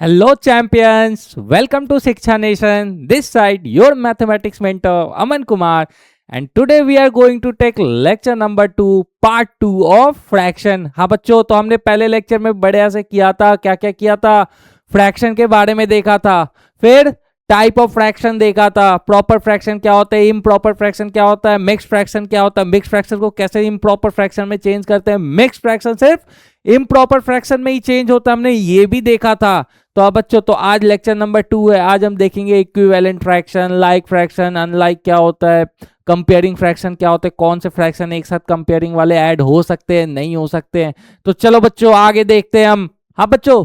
Hello, champions. Welcome to Shiksha Nation. This side, your mathematics mentor, Aman Kumar. And today we are going to take lecture number 2, part 2 of fraction. हाँ बच्चों, तो हमने पहले lecture में बढ़िया से किया था, क्या क्या किया था, फ्रैक्शन के बारे में देखा था, फिर टाइप ऑफ फ्रैक्शन देखा था, प्रॉपर फ्रैक्शन क्या होता है, इम्प्रॉपर फ्रैक्शन क्या होता है, मिक्स फ्रैक्शन क्या होता है, मिक्स फ्रैक्शन को कैसे इम्प्रॉपर फ्रैक्शन में चेंज करते हैं, मिक्स फ्रैक्शन सिर्फ इम्प्रॉपर फ्रैक्शन में ही चेंज होता है, हमने ये भी देखा था। तो अब बच्चों, तो आज लेक्चर नंबर 2 है। आज हम देखेंगे equivalent fraction, like fraction, unlike क्या होता है, कंपेयरिंग फ्रैक्शन क्या होता है, कौन से फ्रैक्शन एक साथ कंपेयरिंग वाले ऐड हो सकते हैं, नहीं हो सकते हैं। तो चलो बच्चों आगे देखते हैं हम। हाँ बच्चों,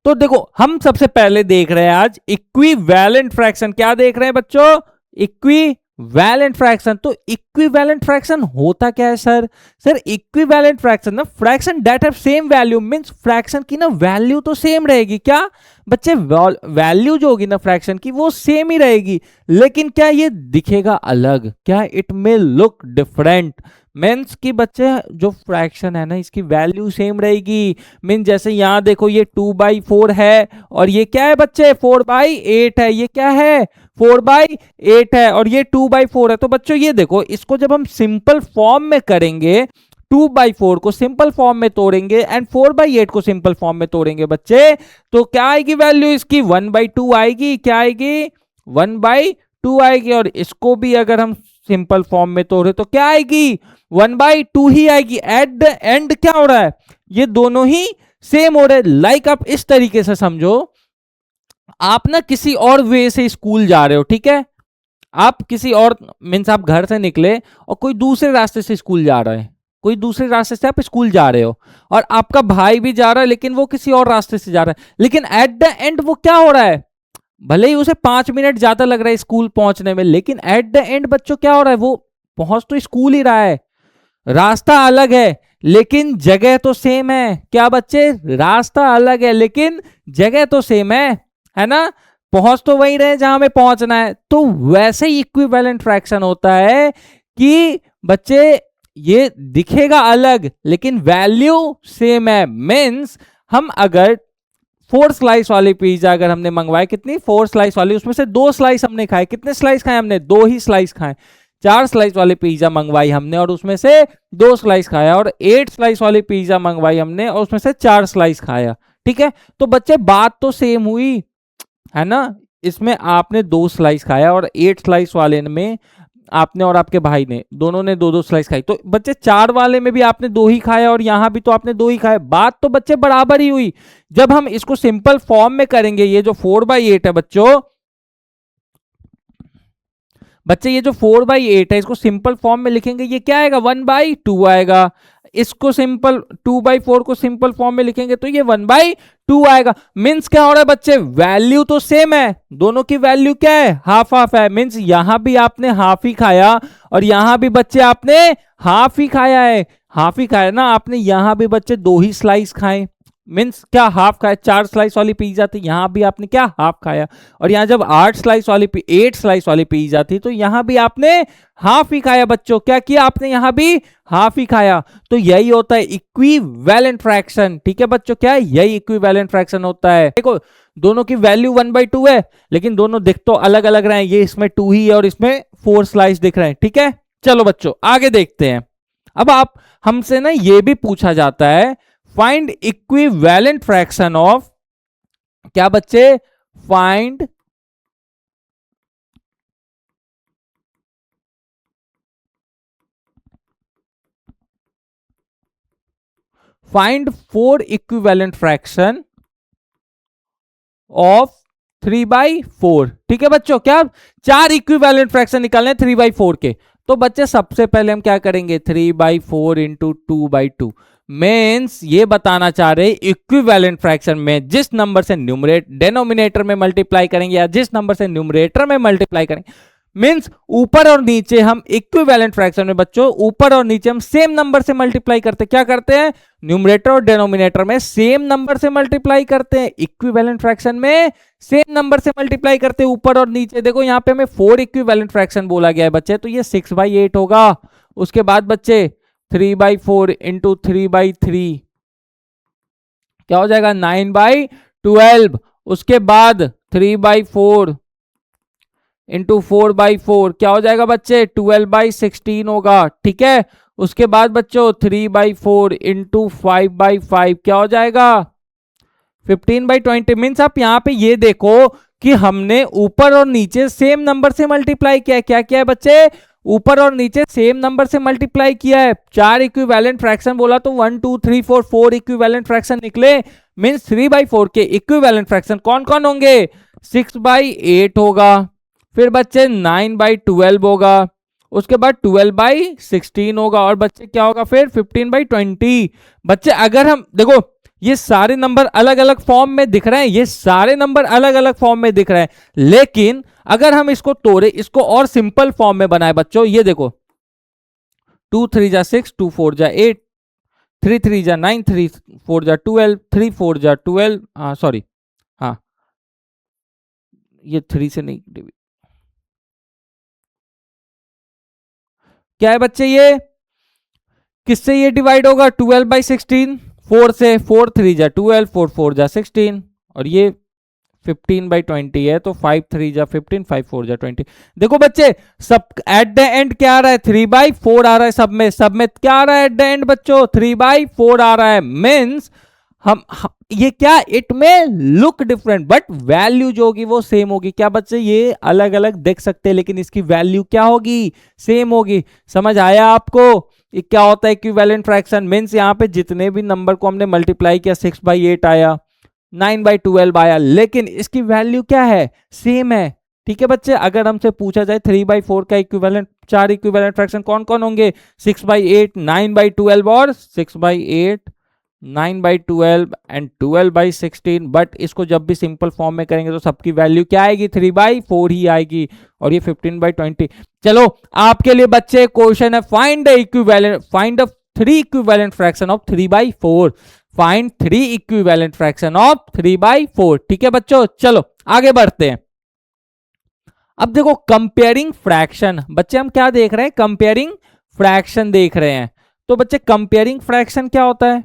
तो देखो हम सबसे पहले देख रहे हैं आज इक्विवेलेंट फ्रैक्शन। क्या देख रहे हैं बच्चों? Equivalent fraction. तो इक्विवेलेंट फ्रैक्शन होता क्या है सर? सर इक्विवेलेंट फ्रैक्शन ना, fraction that have same value, means fraction की ना वैल्यू तो सेम रहेगी। क्या बच्चे? वैल्यू जो होगी ना फ्रैक्शन की वो सेम ही रहेगी, लेकिन क्या ये दिखेगा अलग? क्या? It may look different. Means कि बच्चे जो फ्रैक्शन है ना इसकी वैल्यू सेम रहेगी। मीन जैसे यहाँ देखो ये 2/4 है और ये क्या है बच्चे? 4/8 है। ये क्या है? 4/8 है और ये 2/4 है। तो बच्चों ये देखो, इसको जब हम सिंपल फॉर्म में करेंगे, 2/4 को सिंपल फॉर्म में तोड़ेंगे एंड 4/8 को सिंपल फॉर्म में तोड़ेंगे बच्चे, तो क्या आएगी वैल्यू इसकी? 1/2 आएगी। क्या आएगी? 1/2 आएगी। और इसको भी अगर हम सिंपल फॉर्म में तोड़े तो क्या आएगी? 1/2 ही आएगी। एट द एंड क्या हो रहा है? ये दोनों ही सेम हो रहे हैं। लाइक आप इस तरीके से समझो, आप ना किसी और वे से स्कूल जा रहे हो, ठीक है? आप किसी और मीन्स आप घर से निकले और कोई दूसरे रास्ते से स्कूल जा रहा है, कोई दूसरे रास्ते से आप स्कूल जा रहे हो और आपका भाई भी जा रहा है, लेकिन वो किसी और रास्ते से जा रहा है। लेकिन एट द एंड वो क्या हो रहा है? भले ही उसे 5 मिनट ज्यादा लग रहा है स्कूल पहुंचने में, लेकिन एट द एंड बच्चों क्या हो रहा है? वो पहुंच तो स्कूल ही रहा है। रास्ता अलग है लेकिन जगह तो सेम है। क्या बच्चे? रास्ता अलग है लेकिन जगह तो सेम है ना? पहुंच तो वही रहे जहां में पहुंचना है। तो वैसे ही इक्विवेलेंट फ्रैक्शन होता है कि बच्चे ये दिखेगा अलग लेकिन वैल्यू सेम है। मीन्स हम अगर 4 स्लाइस वाली पिज्जा अगर हमने मंगवाए, कितनी? 4 स्लाइस वाली, उसमें से 2 स्लाइस हमने खाए। कितने स्लाइस खाए हमने? 2 ही स्लाइस खाए। 4 स्लाइस वाली पिज्जा मंगवाई हमने और उसमें से 2 स्लाइस खाया, और 8 स्लाइस वाली पिज्जा मंगवाई हमने और उसमें से 4 स्लाइस खाया। ठीक है? तो बच्चे बात तो सेम हुई, है ना? इसमें आपने 2 स्लाइस खाया और 8 स्लाइस वाले में आपने और आपके भाई ने दोनों ने 2-2 स्लाइस खाई। तो बच्चे 4 वाले में भी आपने 2 ही खाया और यहां भी तो आपने 2 ही खाया। बात तो बच्चे बराबर ही हुई। जब हम इसको सिंपल फॉर्म में करेंगे, ये जो 4/8 है बच्चों, ये जो 4/8 है इसको सिंपल फॉर्म में लिखेंगे, ये क्या आएगा? 1/2 आएगा। इसको सिंपल 2/4 को सिंपल फॉर्म में लिखेंगे तो ये 1/2 आएगा। मीन्स क्या हो रहा है बच्चे? वैल्यू तो सेम है, दोनों की वैल्यू क्या है? हाफ हाफ है। मीन्स यहां भी आपने हाफ ही खाया और यहां भी बच्चे आपने हाफ ही खाया है। हाफ ही खाया ना आपने, यहां भी बच्चे 2 ही स्लाइस खाए। मीन्स क्या? हाफ खाया। 4 स्लाइस वाली पिज्जा थी, यहां भी आपने क्या? हाफ खाया। और यहां जब 8 स्लाइस वाली पिज्जा थी तो यहां भी आपने हाफ ही खाया बच्चों। क्या किया आपने? यहां भी हाफ ही खाया। तो यही होता है इक्विवेलेंट फ्रैक्शन। ठीक है बच्चों? क्या है? यही इक्विवेलेंट फ्रैक्शन होता है। देखो दोनों की वैल्यू 1/2 है लेकिन दोनों दिख तो अलग अलग रहे हैं। ये इसमें 2 ही है और इसमें 4 स्लाइस दिख रहे हैं। ठीक है? चलो बच्चों आगे देखते हैं। अब आप हमसे ना ये भी पूछा जाता है, फाइंड इक्विवेलेंट फ्रैक्शन ऑफ, क्या बच्चे? Find find 4 equivalent fraction of 3/4। ठीक है बच्चों? क्या? 4 इक्विवेलेंट फ्रैक्शन निकालने 3/4 के। तो बच्चे सबसे पहले हम क्या करेंगे? 3/4 इंटू 2/2। मीन्स ये बताना चाह रहे इक्विवेलेंट फ्रैक्शन में जिस नंबर से डिनोमिनेटर में मल्टीप्लाई करेंगे या जिस नंबर से न्यूमरेटर में मल्टीप्लाई करेंगे, मीन्स ऊपर और नीचे हम इक्विवेलेंट फ्रैक्शन में बच्चों ऊपर और नीचे हम सेम नंबर से मल्टीप्लाई करते हैं। क्या करते हैं? न्यूमरेटर और डिनोमिनेटर में सेम नंबर से मल्टीप्लाई करते हैं। इक्विवेलेंट फ्रैक्शन में सेम नंबर से मल्टीप्लाई करते हैं ऊपर और नीचे। देखो यहाँ पे हमें 4 इक्विवेलेंट फ्रैक्शन बोला गया है बच्चे, तो ये 6/8 होगा। उसके बाद बच्चे 3/4 इंटू 3/3 क्या हो जाएगा? 9/12। उसके बाद 3/4 इंटू 4/4 क्या हो जाएगा बच्चे 12/16 होगा। ठीक है, उसके बाद बच्चों 3/4 इंटू 5/5 क्या हो जाएगा 15/20। मीन्स आप यहां पे ये देखो कि हमने ऊपर और नीचे सेम नंबर से मल्टीप्लाई किया है। क्या किया है बच्चे, ऊपर और नीचे सेम नंबर से मल्टीप्लाई किया है। 4 इक्विवेलेंट फ्रैक्शन बोला तो 1 2 3 4 4 इक्विवेलेंट फ्रैक्शन निकले। मीन्स 3/4 के इक्विवेलेंट फ्रैक्शन कौन कौन होंगे, 6/8 होगा, फिर बच्चे 9/12 होगा, उसके बाद 12/16 होगा, और बच्चे क्या होगा फिर 15/20। बच्चे अगर हम देखो ये सारे नंबर अलग अलग फॉर्म में दिख रहे हैं, ये सारे नंबर अलग अलग फॉर्म में दिख रहे हैं, लेकिन अगर हम इसको तोड़े, इसको और सिंपल फॉर्म में बनाए बच्चों, ये देखो 2 3 जा 6, 2 4 जा 8, 3 3 जा 9, 3 4 जा 12, 3 4 जा 12, सॉरी हाँ ये 3 से नहीं, क्या है बच्चे ये किससे ये डिवाइड होगा 12/16, 4 से, 4 3 जा 12, 4 4 जा 16, और ये 15/20 है तो 5 3 जा 15, 5 4 जा 20। देखो बच्चे सब एट द एंड क्या आ रहा है 3/4 आ रहा है, सब में क्या आ रहा है एट द एंड बच्चों 3/4 आ रहा है। मीन्स हम ये क्या इट में लुक डिफरेंट बट वैल्यू जो होगी वो सेम होगी। क्या बच्चे ये अलग अलग देख सकते हैं लेकिन इसकी वैल्यू क्या होगी, सेम होगी। समझ आया आपको ये क्या होता है इक्विवेलेंट फ्रैक्शन। मीन्स यहाँ पे जितने भी नंबर को हमने मल्टीप्लाई किया 6/8 आया, 9/12 आया, लेकिन इसकी वैल्यू क्या है, सेम है। ठीक है बच्चे, अगर हमसे पूछा जाए 3/4 का इक्विवेलेंट, 4 इक्विवेलेंट फ्रैक्शन कौन कौन होंगे, 6/8, 9/12 और 6/8, 9/12 एंड 12/16। बट इसको जब भी सिंपल फॉर्म में करेंगे तो सबकी वैल्यू क्या आएगी 3/4 ही आएगी, और ये 15/20। चलो आपके लिए बच्चे क्वेश्चन है, find the equivalent, find the 3 equivalent fraction of 3/4, find 3 equivalent fraction of 3/4। ठीक है बच्चों, चलो आगे बढ़ते हैं। अब देखो कंपेयरिंग फ्रैक्शन, बच्चे हम क्या देख रहे हैं, कंपेयरिंग फ्रैक्शन देख रहे हैं। तो बच्चे कंपेयरिंग फ्रैक्शन क्या होता है,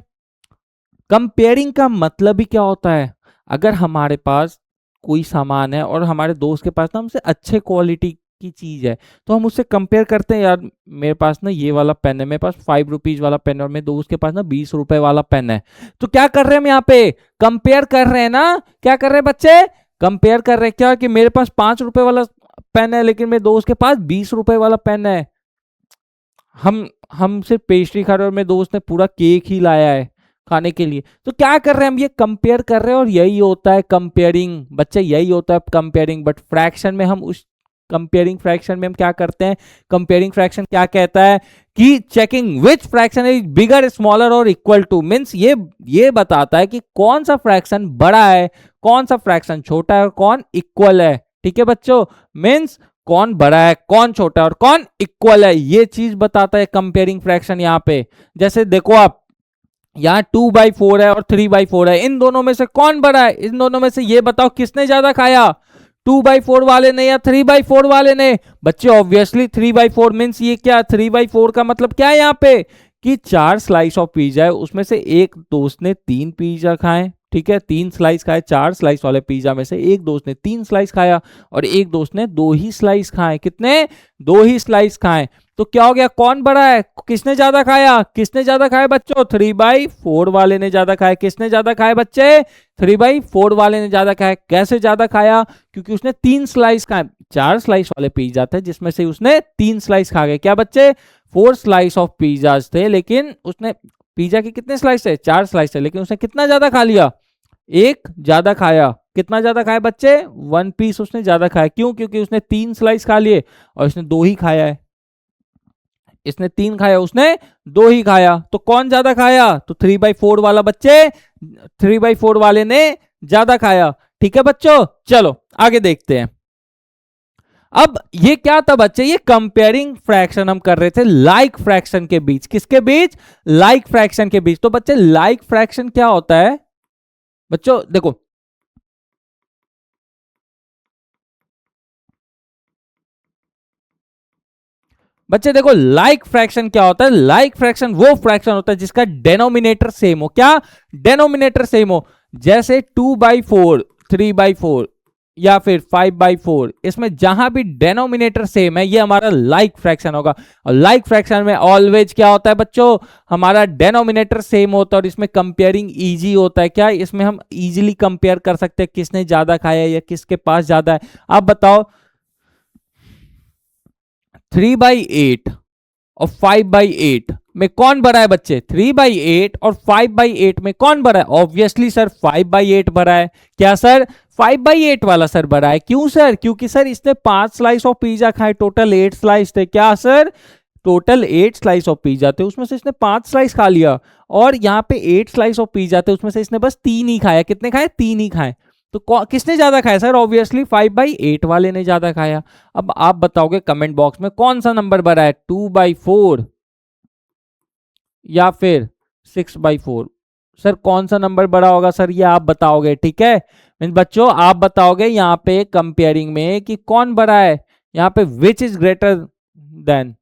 कंपेयरिंग का मतलब ही क्या होता है, अगर हमारे पास कोई सामान है और हमारे दोस्त के पास ना हमसे अच्छे क्वालिटी की चीज है तो हम उससे कंपेयर करते हैं, यार मेरे पास ना ये वाला पेन है, मेरे पास 5 रुपीज वाला पेन है और मेरे दोस्त के पास ना 20 रुपए वाला पेन है। तो क्या कर रहे हैं हम यहाँ पे, कंपेयर कर रहे हैं ना, क्या कर रहे हैं बच्चे, कंपेयर कर रहे हैं। क्या कि मेरे पास 5 रुपए वाला पेन है लेकिन मेरे दोस्त के पास 20 रुपए वाला पेन है। हम सिर्फ पेस्ट्री खा रहे हैं और मेरे दोस्त ने पूरा केक ही लाया है खाने के लिए। तो क्या कर रहे हैं हम, ये कंपेयर कर रहे हैं, और यही होता है कंपेयरिंग बच्चे, यही होता है कंपेयरिंग। बट फ्रैक्शन में हम उस कंपेयरिंग फ्रैक्शन में हम क्या करते हैं, कंपेयरिंग फ्रैक्शन क्या कहता है कि checking which fraction is bigger, smaller और इक्वल टू। मींस ये बताता है कि कौन सा फ्रैक्शन बड़ा है, कौन सा फ्रैक्शन छोटा है और कौन इक्वल है। ठीक है बच्चों, मींस कौन बड़ा है, कौन छोटा है और कौन इक्वल है, ये चीज बताता है कंपेयरिंग फ्रैक्शन। यहाँ पे जैसे देखो आप, यहाँ 2/4 है और 3/4 है, इन दोनों में से कौन बड़ा है, इन दोनों में से ये बताओ किसने ज्यादा खाया, 2/4 वाले ने या 3/4 वाले ने। बच्चे ऑब्वियसली 3/4। मीन्स ये क्या, 3/4 का मतलब क्या है यहाँ पे कि 4 स्लाइस ऑफ पिज्जा है, उसमें से एक दोस्त ने 3 पिज्जा खाए। ठीक है, 3 स्लाइस खाए, 4 स्लाइस वाले पिज्जा में से एक दोस्त ने 3 स्लाइस खाया और एक दोस्त ने 2 ही स्लाइस खाए। कितने, 2 ही स्लाइस खाए। तो क्या हो गया, कौन बड़ा है, किसने ज्यादा खाया, किसने ज्यादा खाया बच्चों, 3/4 वाले ने ज्यादा खाया। किसने ज्यादा खाया बच्चे, 3/4 वाले ने ज्यादा खाया। कैसे ज्यादा खाया, क्योंकि उसने 3 स्लाइस खाए। 4 स्लाइस वाले पिज्जा थे जिसमें से उसने 3 स्लाइस खा गए। क्या बच्चे, 4 स्लाइस ऑफ पिज्जा थे, लेकिन उसने पिज्जा के कितने स्लाइस थे, 4 स्लाइस थे, लेकिन उसने कितना ज्यादा खा लिया, एक ज्यादा खाया। कितना ज्यादा खाया बच्चे, 1 पीस उसने ज्यादा खाया। क्यों, क्योंकि उसने 3 स्लाइस खा लिए और इसने 2 ही खाया है। इसने 3 खाया, उसने 2 ही खाया। तो कौन ज्यादा खाया, तो 3/4 वाला बच्चे, 3/4 वाले ने ज्यादा खाया। ठीक है बच्चों, चलो आगे देखते हैं। अब ये क्या था बच्चे, ये कंपेयरिंग फ्रैक्शन हम कर रहे थे लाइक फ्रैक्शन के बीच। किसके बीच, लाइक फ्रैक्शन के बीच। तो बच्चे लाइक फ्रैक्शन क्या होता है बच्चों, देखो बच्चे देखो लाइक फ्रैक्शन क्या होता है, लाइक फ्रैक्शन वो फ्रैक्शन होता है जिसका डेनोमिनेटर सेम हो। क्या, डेनोमिनेटर सेम हो। जैसे 2/4 3/4 या फिर 5/4, इसमें जहां भी डेनोमिनेटर सेम है ये हमारा लाइक फ्रैक्शन होगा। और लाइक फ्रैक्शन में ऑलवेज क्या होता है बच्चों, हमारा डेनोमिनेटर सेम होता है और इसमें कंपेयरिंग इजी होता है। क्या इसमें हम इजीली कंपेयर कर सकते हैं किसने ज्यादा खाया या किसके पास ज्यादा है। आप बताओ 3/8 और 5/8 में कौन बड़ा है बच्चे? 3/8 और 5/8 में कौन बड़ा है? ऑब्वियसली सर 5/8 बड़ा है। क्या सर? 5/8 वाला सर बड़ा है। क्यों सर? क्योंकि सर इसने 5 स्लाइस ऑफ पिज्जा खाए, टोटल 8 स्लाइस थे। क्या sir? Total 8 slice of pizza थे, उसमें से इसने 5 स्लाइस खा लिया। और यहाँ पे 8 स्लाइस ऑफ पिज्जा थे, उसमें से इसने बस 3 ही खाया। कितने खाए? 3 ही खाए। तो किसने ज्यादा खाया सर? ऑब्वियसली 5/8 वाले ने ज्यादा खाया। अब आप बताओगे कमेंट बॉक्स में कौन सा नंबर बड़ा है, 2/4 या फिर 6/4? सर कौन सा नंबर बड़ा होगा सर, ये आप बताओगे। ठीक है बच्चों, आप बताओगे यहाँ पे कंपेयरिंग में कि कौन बड़ा है। यहाँ पे विच इज ग्रेटर देन,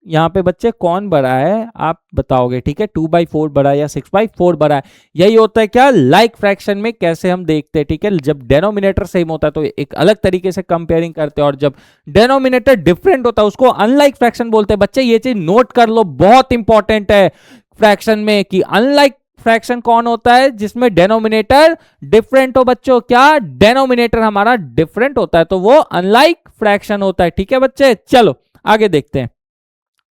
यहाँ पे बच्चे कौन बड़ा है आप बताओगे। ठीक है, 2/4 बड़ा है या 6/4 बड़ा है। यही होता है क्या लाइक फ्रैक्शन में, कैसे हम देखते हैं। ठीक है, जब डेनोमिनेटर सेम होता है तो एक अलग तरीके से कंपेयरिंग करते हैं, और जब डेनोमिनेटर डिफरेंट होता है उसको अनलाइक फ्रैक्शन बोलते हैं। बच्चे ये चीज नोट कर लो, बहुत इंपॉर्टेंट है फ्रैक्शन में कि अनलाइक फ्रैक्शन कौन होता है, जिसमें डेनोमिनेटर डिफरेंट हो। बच्चों क्या डेनोमिनेटर हमारा डिफरेंट होता है तो वो अनलाइक फ्रैक्शन होता है। ठीक है बच्चे, चलो आगे देखते हैं।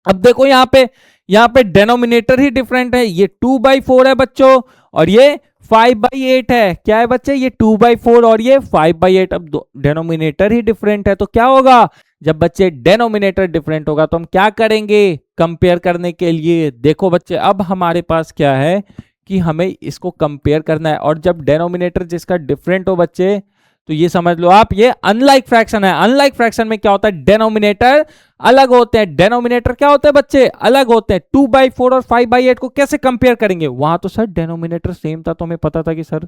अब देखो यहाँ पे डेनोमिनेटर ही डिफरेंट है। ये 2/4 है बच्चों और ये 5/8 है। क्या है बच्चे? ये 2/4 और ये 5/8। अब डेनोमिनेटर ही डिफरेंट है तो क्या होगा, जब बच्चे डेनोमिनेटर डिफरेंट होगा तो हम क्या करेंगे कंपेयर करने के लिए। देखो बच्चे, अब हमारे पास क्या है कि हमें इसको कंपेयर करना है, और जब डेनोमिनेटर जिसका डिफरेंट हो बच्चे तो ये समझ लो आप ये अनलाइक फ्रैक्शन है। अनलाइक फ्रैक्शन में क्या होता है, डेनोमिनेटर अलग होते हैं। डेनोमिनेटर क्या होते हैं बच्चे? अलग होते हैं। 2/4 और 5/8 को कैसे कंपेयर करेंगे? वहां तो सर डेनोमिनेटर सेम था तो हमें पता था कि सर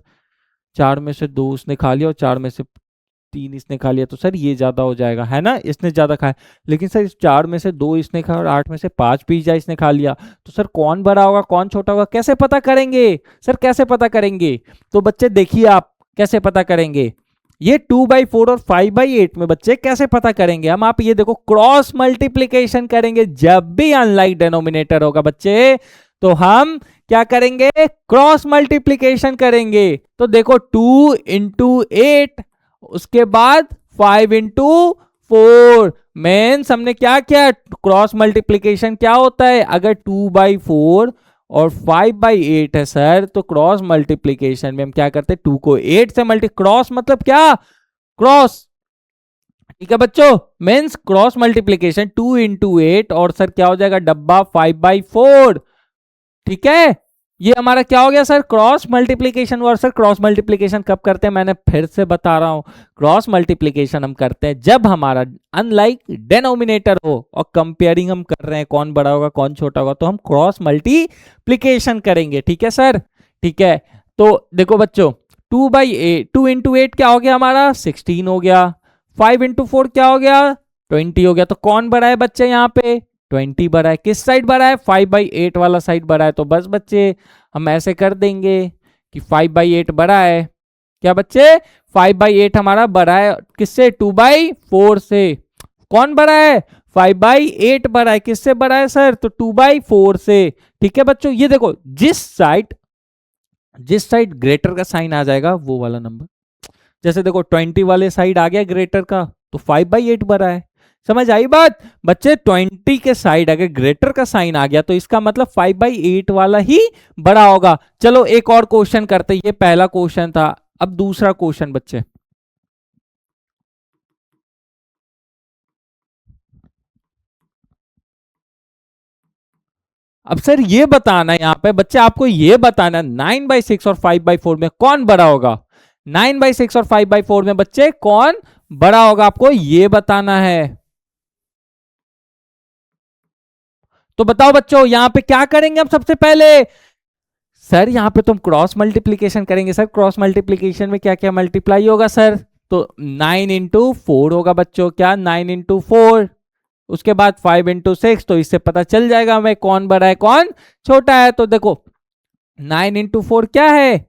4 में से 2 उसने खा लिया और 4 में से 3 इसने खा लिया, तो सर ये ज्यादा हो जाएगा, है ना, इसने ज्यादा खाया। लेकिन सर इस 4 में से 2 इसने खाया और 8 में से 5 पिज्जा इसने खा लिया, तो सर कौन बड़ा होगा कौन छोटा होगा, कैसे पता करेंगे सर? कैसे पता करेंगे? तो बच्चे देखिए आप कैसे पता करेंगे ये 2/4 और 5/8 में बच्चे कैसे पता करेंगे हम। आप ये देखो क्रॉस मल्टीप्लीकेशन करेंगे। जब भी अनलाइक डेनोमिनेटर होगा बच्चे तो हम क्या करेंगे, क्रॉस मल्टीप्लीकेशन करेंगे। तो देखो 2 × 8 उसके बाद 5 × 4 मीन्स हमने क्या किया, क्रॉस मल्टीप्लीकेशन। क्या होता है, अगर 2/4 और 5/8 है सर तो क्रॉस मल्टीप्लीकेशन में हम क्या करते हैं, 2 को 8 से मल्टी, क्रॉस मतलब क्या, क्रॉस। ठीक है बच्चों, मीन्स क्रॉस मल्टीप्लीकेशन 2 × 8 और सर क्या हो जाएगा डब्बा 5/4। ठीक है, ये हमारा क्या हो गया सर, क्रॉस मल्टीप्लीकेशन। और सर क्रॉस मल्टीप्लीकेशन कब करते हैं, मैंने फिर से बता रहा हूं, क्रॉस मल्टीप्लीकेशन हम करते हैं जब हमारा अनलाइक डेनोमिनेटर हो और कंपेयरिंग हम कर रहे हैं कौन बड़ा होगा कौन छोटा होगा, तो हम क्रॉस मल्टीप्लीकेशन करेंगे। ठीक है सर, ठीक है। तो देखो बच्चों 2 × 8 क्या हो गया हमारा 16 हो गया, 5 × 4 क्या हो गया 20 हो गया। तो कौन बड़ा है बच्चे यहाँ पे 20 बड़ा है। किस साइड बड़ा है, 5/8 वाला साइड बड़ा है। तो बस बच्चे हम ऐसे कर देंगे कि 5/8 बड़ा है। क्या बच्चे, 5/8 हमारा बड़ा है किससे, 2/4 से। कौन बड़ा है, 5/8 बड़ा है। किससे बड़ा है सर, तो 2/4 से। ठीक है बच्चों, ये देखो जिस साइड ग्रेटर का साइन आ जाएगा वो वाला नंबर, जैसे देखो 20 वाले साइड आ गया ग्रेटर का तो 5/8 बड़ा है। समझ आई बात बच्चे, 20 के साइड अगर ग्रेटर का साइन आ गया तो इसका मतलब 5/8 वाला ही बड़ा होगा। चलो एक और क्वेश्चन करते, ये पहला क्वेश्चन था, अब दूसरा क्वेश्चन बच्चे। अब सर ये बताना है यहाँ पे बच्चे, आपको ये बताना 9/6 और 5/4 में कौन बड़ा होगा। 9/6 और 5/4 में बच्चे कौन बड़ा होगा, आपको ये बताना है। तो बताओ बच्चों यहां पे क्या करेंगे हम सबसे पहले, सर यहां पे तुम क्रॉस मल्टीप्लीकेशन करेंगे। सर क्रॉस मल्टीप्लीकेशन में क्या क्या मल्टीप्लाई होगा सर, तो 9 × 4 होगा बच्चों। क्या 9 × 4, उसके बाद 5 × 6, तो इससे पता चल जाएगा हमें कौन बड़ा है कौन छोटा है। तो देखो 9 × 4 क्या है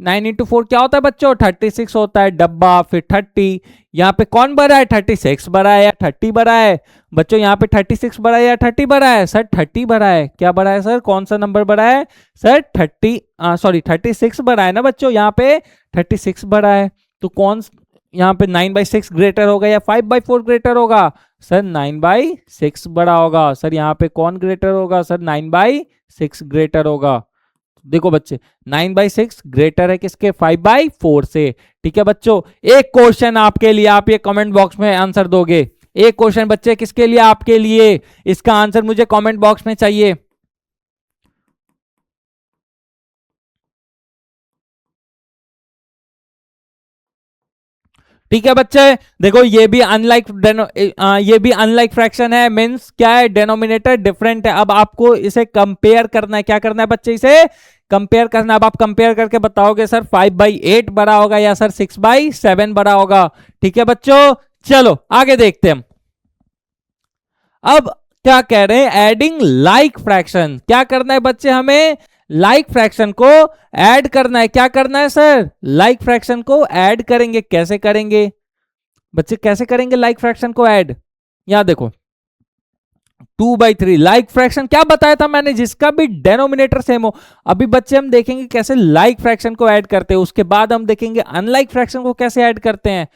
9 into 4 क्या होता है बच्चों? 36 होता है। डब्बा, फिर 30। यहाँ पे कौन बड़ा है? 36 बड़ा है या 30 बड़ा है? बच्चों यहाँ पे 36 बड़ा है या 30 बड़ा है? सर 30 बड़ा है। क्या बड़ा है सर? कौन सा नंबर बड़ा है सर? 36 बड़ा है ना बच्चों, यहाँ पे 36 बड़ा है। तो कौन यहाँ पे 9/6 ग्रेटर होगा या 5/4 ग्रेटर होगा? सर 9/6 बड़ा होगा। सर यहाँ पे कौन ग्रेटर होगा? सर 9/6 ग्रेटर होगा। देखो बच्चे, 9/6 ग्रेटर है किसके? 5/4 से। ठीक है बच्चों, एक क्वेश्चन आपके लिए, आप ये कमेंट बॉक्स में आंसर दोगे। एक क्वेश्चन बच्चे किसके लिए? आपके लिए। इसका आंसर मुझे कमेंट बॉक्स में चाहिए। ठीक है बच्चे, देखो ये भी अनलाइक फ्रैक्शन है। मींस क्या है? डिनोमिनेटर डिफरेंट है। अब आपको इसे कंपेयर करना है। क्या करना है बच्चे? इसे कंपेयर करना। अब आप कंपेयर करके बताओगे सर 5/8 बड़ा होगा या सर 6/7 बड़ा होगा। ठीक है बच्चों, चलो आगे देखते हैं हम। अब क्या कह रहे हैं? Adding like fraction. क्या करना है बच्चे? हमें लाइक फ्रैक्शन को ऐड करना है। क्या करना है सर? लाइक फ्रैक्शन को ऐड करेंगे। कैसे करेंगे बच्चे? कैसे करेंगे लाइक फ्रैक्शन को ऐड? यहां देखो, 2/3 लाइक फ्रैक्शन क्या बताया था मैंने? जिसका भी डेनोमिनेटर सेम हो। अभी बच्चे हम देखेंगे कैसे लाइक फ्रैक्शन को ऐड करते हैं, उसके बाद हम देखेंगे अनलाइक फ्रैक्शन को कैसे ऐड करते हैं।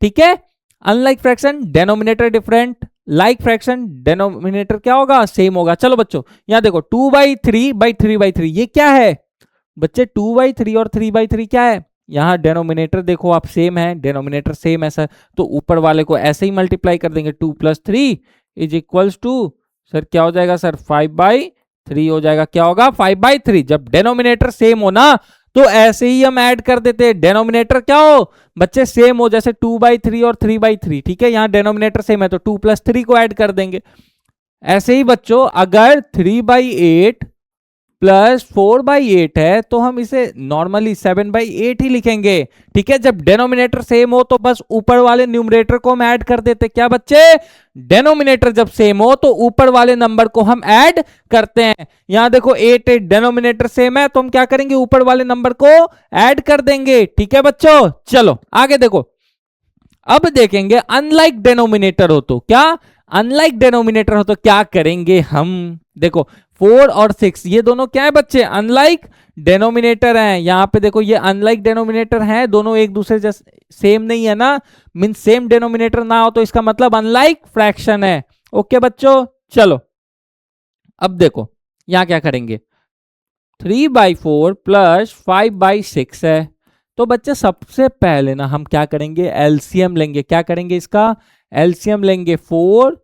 ठीक है, unlike fraction denominator different, like fraction denominator क्या होगा? सेम होगा। चलो बच्चों यहां देखो, 2/3/3/3 ये क्या है बच्चे? 2/3 और 3/3 क्या है? यहाँ डेनोमिनेटर देखो आप सेम है, डेनोमिनेटर सेम है सर, तो ऊपर वाले को ऐसे ही मल्टीप्लाई कर देंगे। 2+3 = 2। सर क्या हो जाएगा सर? 5/3 हो जाएगा। क्या होगा? 5/3। जब डेनोमिनेटर सेम हो ना, तो ऐसे ही हम ऐड कर देते हैं। डेनोमिनेटर क्या हो बच्चे? सेम हो, जैसे 2/3 और 3/3। ठीक है, यहाँ डेनोमिनेटर सेम है तो 2+3 को ऐड कर देंगे। ऐसे ही बच्चों, अगर 3/8 प्लस 4/8 है तो हम इसे नॉर्मली 7/8 ही लिखेंगे। ठीक है, जब डेनोमिनेटर सेम हो तो बस ऊपर वाले न्यूमरेटर को हम ऐड कर देते। क्या बच्चे? डेनोमिनेटर जब सेम हो तो ऊपर वाले नंबर को हम ऐड करते हैं। यहां देखो 8 डेनोमिनेटर सेम है तो हम क्या करेंगे? ऊपर वाले नंबर को ऐड कर देंगे। ठीक है बच्चों, चलो आगे देखो। अब देखेंगे अनलाइक डेनोमिनेटर हो तो क्या? अनलाइक डेनोमिनेटर हो तो क्या करेंगे हम? देखो 4 और 6 ये दोनों क्या है बच्चे? अनलाइक डेनोमिनेटर हैं। यहां पे देखो ये अनलाइक डेनोमिनेटर हैं, दोनों एक दूसरे जैसे सेम नहीं है ना। मीन सेम डेनोमिनेटर ना हो तो इसका मतलब अनलाइक फ्रैक्शन है। ओके बच्चों, चलो अब देखो यहां क्या करेंगे। 3/4 प्लस 5/6 है, तो बच्चे सबसे पहले ना हम क्या करेंगे? एलसीएम लेंगे। क्या करेंगे? इसका एलसीएम लेंगे। 4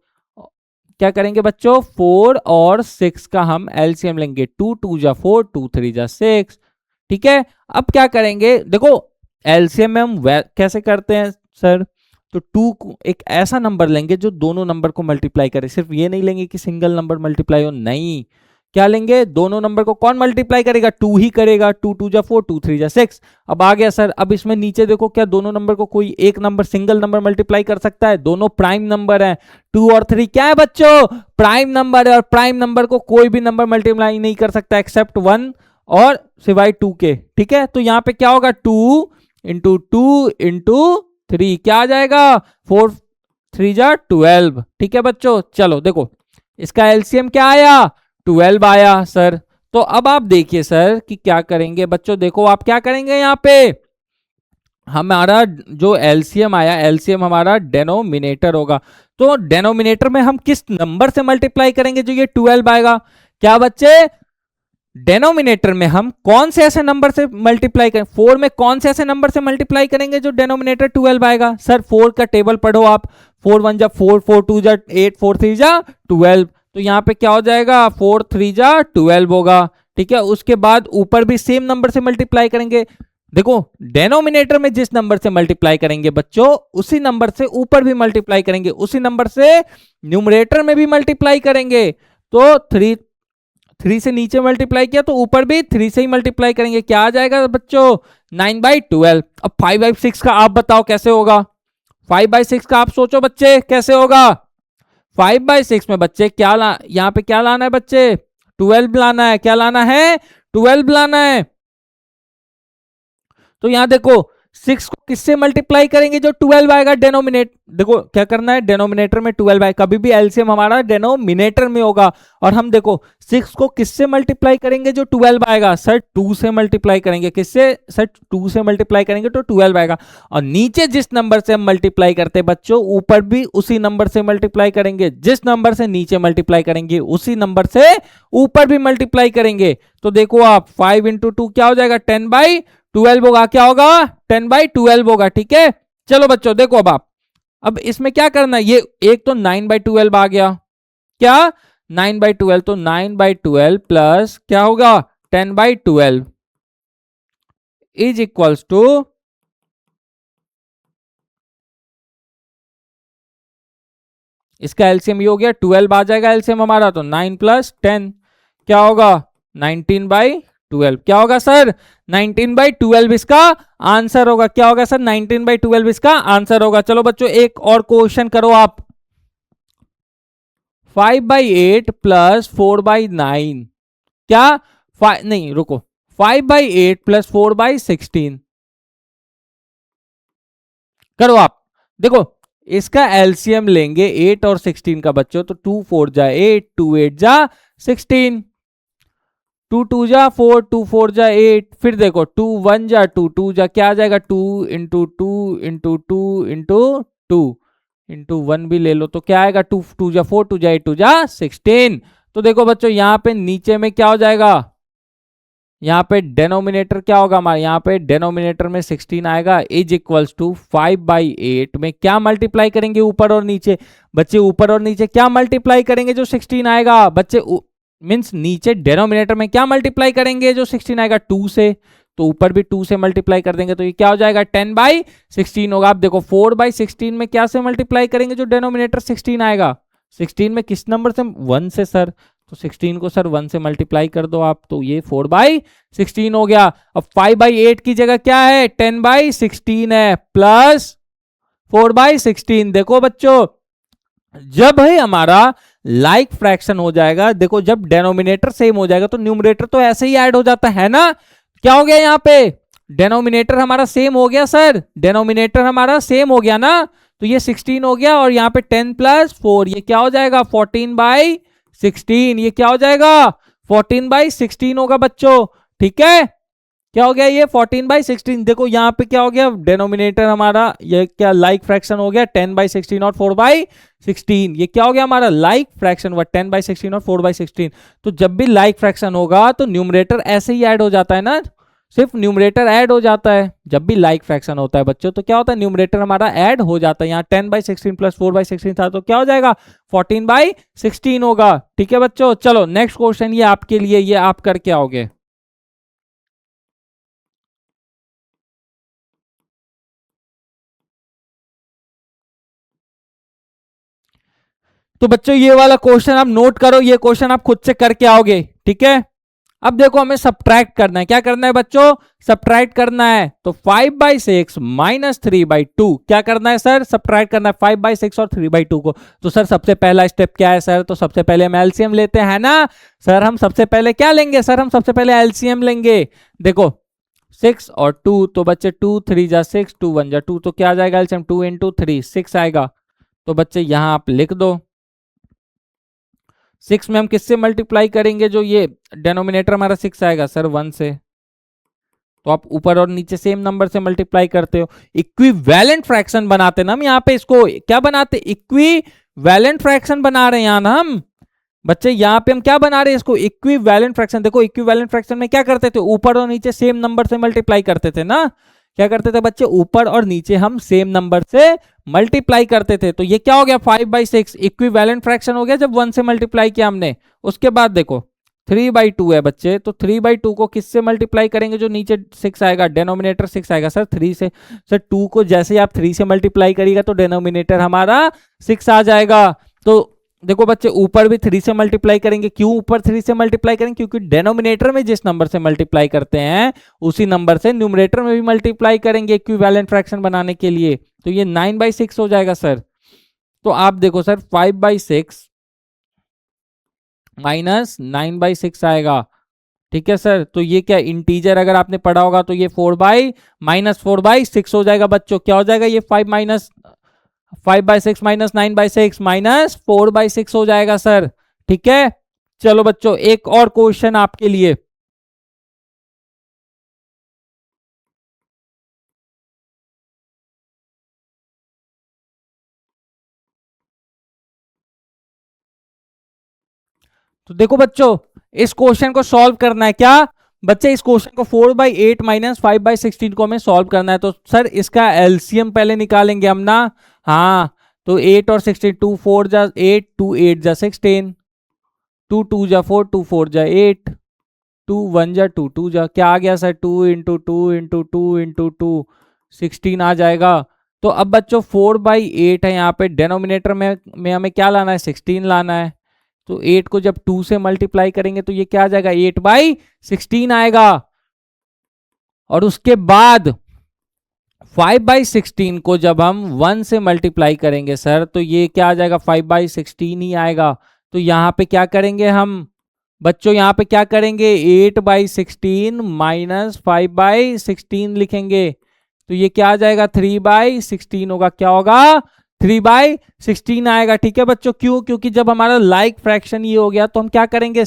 क्या करेंगे बच्चों? 4 और 6 का हम एलसीएम लेंगे। 2×2 = 4, 2×3 = 6। ठीक है, अब क्या करेंगे? देखो एलसीएम में हम कैसे करते हैं सर? तो 2 एक ऐसा नंबर लेंगे जो दोनों नंबर को मल्टीप्लाई करे। सिर्फ ये नहीं लेंगे कि सिंगल नंबर मल्टीप्लाई हो, नहीं। क्या लेंगे? दोनों नंबर को कौन मल्टीप्लाई करेगा? 2 ही करेगा। 2×2 = 4, 2×3 = 6। अब आ गया सर। अब इसमें नीचे देखो, क्या दोनों नंबर को कोई एक नंबर सिंगल नंबर मल्टीप्लाई कर सकता है? दोनों प्राइम नंबर है। 2 और 3 क्या है बच्चों? प्राइम नंबर है, और प्राइम नंबर को कोई भी नंबर मल्टीप्लाई नहीं कर सकता एक्सेप्ट 1 और सिवाय 2 के। ठीक है, तो यहाँ पे क्या होगा? 2×2 × 3 क्या आ जाएगा? 4×3 = 12। ठीक है बच्चों, चलो देखो इसका एलसीएम क्या आया? 12 आया सर। तो अब आप देखिए सर कि क्या करेंगे बच्चों। देखो आप क्या करेंगे, यहाँ पे हमारा जो एलसीएम आया, एलसीएम हमारा डेनोमिनेटर होगा। तो डेनोमिनेटर में हम किस नंबर से मल्टीप्लाई करेंगे जो ये 12 आएगा? क्या बच्चे? डेनोमिनेटर में हम कौन से ऐसे नंबर से मल्टीप्लाई करें? 4 में कौन से ऐसे नंबर से मल्टीप्लाई करेंगे जो डेनोमिनेटर 12 आएगा? सर 4 का टेबल पढ़ो आप। 4×1 = 4, 4×2 = 8, 4×3 = 12। तो यहाँ पे क्या हो जाएगा? 4×3 = 12 होगा। ठीक है, उसके बाद ऊपर भी सेम नंबर से मल्टीप्लाई करेंगे। देखो डेनोमिनेटर में जिस नंबर से मल्टीप्लाई करेंगे बच्चों, उसी नंबर से ऊपर भी मल्टीप्लाई करेंगे, उसी नंबर से न्यूमरेटर में भी मल्टीप्लाई करेंगे। तो 3 से नीचे मल्टीप्लाई किया तो ऊपर भी 3 से ही मल्टीप्लाई करेंगे। क्या आ जाएगा बच्चों? 9/12। अब 5/6 का आप बताओ कैसे होगा? 5/6 का आप सोचो बच्चे कैसे होगा? 5/6 में बच्चे क्या यहाँ पे क्या लाना है बच्चे? 12 लाना है। क्या लाना है? 12 लाना है। तो यहां देखो 6 को किससे मल्टीप्लाई करेंगे, जो 12 आएगा डेनोमिनेट, देखो क्या करना है, डेनोमिनेटर में 12 आए, कभी भी एलसीएम हमारा डेनोमिनेटर में होगा। और हम देखो 6 को किससे मल्टीप्लाई करेंगे, जो 12 आएगा, सर 2 से मल्टीप्लाई करेंगे, किससे सर 2 से मल्टीप्लाई करेंगे तो 12 आएगा। और नीचे जिस नंबर से हम मल्टीप्लाई करते हैं बच्चों, ऊपर भी उसी नंबर से मल्टीप्लाई करेंगे, जिस नंबर से नीचे मल्टीप्लाई करेंगे उसी नंबर से ऊपर भी मल्टीप्लाई करेंगे। तो देखो आप 5 इंटू 2 क्या हो जाएगा, 10/12 होगा, क्या होगा 10/12 होगा। ठीक है, चलो बच्चों देखो अब आप, अब इसमें क्या करना है, ये एक तो 9/12 आ गया, क्या 9/12, तो 9/12 प्लस क्या होगा 10/12 इज इक्वल्स टू, इसका एलसीएम ये हो गया 12 आ जाएगा एलसीएम हमारा, तो 9 प्लस 10 क्या होगा 19/12, क्या होगा सर 19/12 इसका आंसर होगा, क्या होगा सर 19/12 इसका आंसर होगा। चलो बच्चों एक और क्वेश्चन करो आप, 5/8 प्लस 4/9, क्या नहीं रुको, 5/8 प्लस 4/16 करो आप। देखो इसका एलसीएम लेंगे 8 और 16 का बच्चों, तो 2 4 जा 8, 2 8 जा 16, 2 2 जा 4, 2 4 जा 8, फिर देखो 2 1 जा 2, 2 जा क्या आ जाएगा 2 इंटू 2 इंटू 2 इंटू 2 इंटू 1 भी ले लो तो क्या आएगा 2 2 जा 4, 2 जा 8, 2 जा 16। तो देखो बच्चों यहाँ पे नीचे में क्या हो जाएगा, यहाँ पे डेनोमिनेटर क्या होगा हमारे, यहाँ पे डेनोमिनेटर में 16 आएगा इज इक्वल्स टू 5/8 में क्या मल्टीप्लाई करेंगे ऊपर और नीचे, बच्चे ऊपर और नीचे क्या मल्टीप्लाई करेंगे, जो 16 आएगा बच्चे मींस नीचे डेनोमिनेटर में क्या मल्टीप्लाई करेंगे, जो 16 आएगा 2 से, तो ऊपर भी 2 से मल्टीप्लाई कर देंगे, तो ये क्या हो जाएगा 10/16 होगा। आप देखो 4/16 में क्या से मल्टीप्लाई करेंगे, जो डेनोमिनेटर 16 आएगा, 16 में किस नंबर से, 1 से सर, तो 16 को सर 1 से मल्टीप्लाई कर दो आप, तो ये 4/16 हो गया। अब 5/8 की जगह क्या है 10/16 है, प्लस 4/16। देखो बच्चों जब है हमारा लाइक फ्रैक्शन हो जाएगा, देखो जब डेनोमिनेटर सेम हो जाएगा तो न्यूमरेटर तो ऐसे ही ऐड हो जाता है ना, क्या हो गया यहाँ पे डेनोमिनेटर हमारा सेम हो गया सर, डेनोमिनेटर हमारा सेम हो गया ना, तो ये 16 हो गया और यहाँ पे 10 + 4 ये क्या हो जाएगा 14/16, ये क्या हो जाएगा 14/16 होगा बच्चों। ठीक है, क्या हो गया ये 14/16। देखो यहाँ पे क्या हो गया डेनोमिनेटर हमारा, ये क्या लाइक फ्रैक्शन हो गया 10/16 और 4/16, ये क्या हो गया हमारा लाइक फ्रैक्शन हुआ 10/16 और 4/16। तो जब भी लाइक फ्रैक्शन होगा तो न्यूमरेटर ऐसे ही ऐड हो जाता है ना, सिर्फ न्यूमरेटर ऐड हो जाता है जब भी लाइक फ्रैक्शन होता है बच्चों, तो क्या होता है न्यूमरेटर हमारा ऐड हो जाता है। यहाँ 10/16 प्लस 4/16 था तो क्या हो जाएगा 14/16 होगा। ठीक है बच्चों, चलो नेक्स्ट क्वेश्चन ये आपके लिए, ये आप करके आओगे। तो बच्चों ये वाला क्वेश्चन आप नोट करो, ये क्वेश्चन आप खुद से करके आओगे। ठीक है, अब देखो हमें सब्ट्रैक्ट करना है, क्या करना है बच्चों सब्ट्रैक्ट करना है, तो 5/6 माइनस 3/2 क्या करना है सर सब्ट्रैक्ट करना है 5/6 और 3/2 को। तो सर सबसे पहला स्टेप क्या है सर, तो सबसे पहले हम एलसीएम लेते हैं ना सर, हम सबसे पहले क्या लेंगे सर, हम सबसे पहले एलसीएम लेंगे। देखो 6 और 2 तो बच्चे 2 3 जा 6, 2 1 जा 2, तो क्या आ जाएगा एलसीएम 2 इंटू 3 6 आएगा। तो बच्चे यहां आप लिख दो 6 में हम किससे मल्टीप्लाई करेंगे, जो ये डेनोमिनेटर हमारा 6 आएगा सर 1 से, तो आप ऊपर और नीचे सेम नंबर से मल्टीप्लाई करते हो, इक्विवेलेंट फ्रैक्शन बनाते ना हम यहाँ पे, इसको क्या बनाते इक्विवेलेंट फ्रैक्शन बना रहे हैं यहाँ ना हम बच्चे, यहाँ पे हम क्या बना रहे हैं इसको इक्विवेलेंट फ्रैक्शन। देखो इक्विवेलेंट फ्रैक्शन में क्या करते थे ऊपर और नीचे सेम नंबर से मल्टीप्लाई करते थे ना, क्या करते थे बच्चे ऊपर और नीचे हम सेम नंबर से मल्टीप्लाई करते थे। तो ये क्या हो गया 5/6 इक्विवेलेंट फ्रैक्शन हो गया जब 1 से मल्टीप्लाई किया हमने। उसके बाद देखो 3/2 है बच्चे, तो 3/2 को किससे मल्टीप्लाई करेंगे, जो नीचे 6 आएगा डेनोमिनेटर 6 आएगा सर 3 से, सर 2 को जैसे ही आप 3 से मल्टीप्लाई करिएगा तो डेनोमिनेटर हमारा 6 आ जाएगा। तो देखो बच्चे ऊपर भी 3 से मल्टीप्लाई करेंगे, क्यों ऊपर 3 से मल्टीप्लाई करेंगे, क्योंकि डेनोमिनेटर में जिस नंबर से मल्टीप्लाई करते हैं उसी नंबर से न्यूमरेटर में भी मल्टीप्लाई करेंगे इक्विवेलेंट फ्रैक्शन बनाने के लिए। तो ये 9/6 हो जाएगा सर। तो आप देखो सर 5/6 माइनस 9/6 आएगा। ठीक है सर, तो ये क्या इंटीजर अगर आपने पढ़ा होगा तो ये 4/-4/6 हो जाएगा बच्चों। क्या हो जाएगा ये 5/6 -9/6 -4/6 हो जाएगा सर। ठीक है, चलो बच्चों एक और क्वेश्चन आपके लिए। तो देखो बच्चों, इस क्वेश्चन को सॉल्व करना है क्या बच्चे, इस क्वेश्चन को 4/8 -5/16 को हमें सॉल्व करना है। तो सर इसका एलसीएम पहले निकालेंगे हम ना। हाँ, तो 8 और 16, 2 4 जा 8, 2 8 जा 16, 2 2 जा 4, 2 4 जा 8, 2 1 जा 2 2 जा, क्या आ गया सर, 2 × 2 × 2 × 2 16 आ जाएगा। तो अब बच्चों 4/8 है यहाँ पे, डेनोमिनेटर में हमें क्या लाना है, 16 लाना है। तो 8 को जब 2 से मल्टीप्लाई करेंगे तो ये क्या आ जाएगा, 8/16 आएगा। और उसके बाद 5/16 को जब हम 1 से मल्टीप्लाई करेंगे सर तो ये क्या आ जाएगा, 5/16 ही आएगा। तो यहाँ पे क्या करेंगे हम बच्चों, यहाँ पे क्या करेंगे, 8/16 माइनस 5/16 लिखेंगे। तो ये क्या आ जाएगा, 3/16 होगा। क्या होगा, 3/16 आएगा। ठीक है बच्चों, क्यों, क्योंकि जब हमारा लाइक फ्रैक्शन ये हो गया तो हम क्या करेंगे,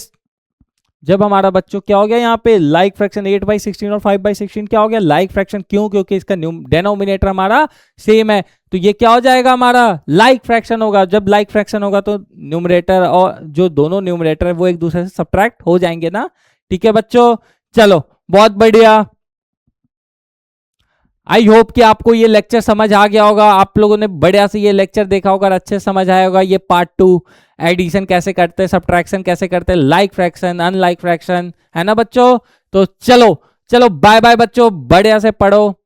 जब हमारा बच्चों क्या हो गया यहाँ पे लाइक फ्रैक्शन 8/16 और 5/16 क्या हो गया, लाइक फ्रैक्शन। क्यों, क्योंकि इसका डेनोमिनेटर हमारा सेम है। तो ये क्या हो जाएगा, हमारा लाइक फ्रैक्शन होगा। जब लाइक फ्रैक्शन होगा तो न्यूमरेटर और जो दोनों न्यूमरेटर है वो एक दूसरे से सब्ट्रैक्ट हो जाएंगे ना। ठीक है बच्चों, चलो बहुत बढ़िया। आई होप कि आपको ये लेक्चर समझ आ गया होगा, आप लोगों ने बढ़िया से ये लेक्चर देखा होगा और अच्छे समझ आया होगा। ये पार्ट 2 एडिशन कैसे करते हैं, सब्ट्रैक्शन कैसे करते हैं, लाइक फ्रैक्शन, अनलाइक फ्रैक्शन, है ना बच्चों। तो चलो चलो बाय बाय बच्चों, बढ़िया से पढ़ो।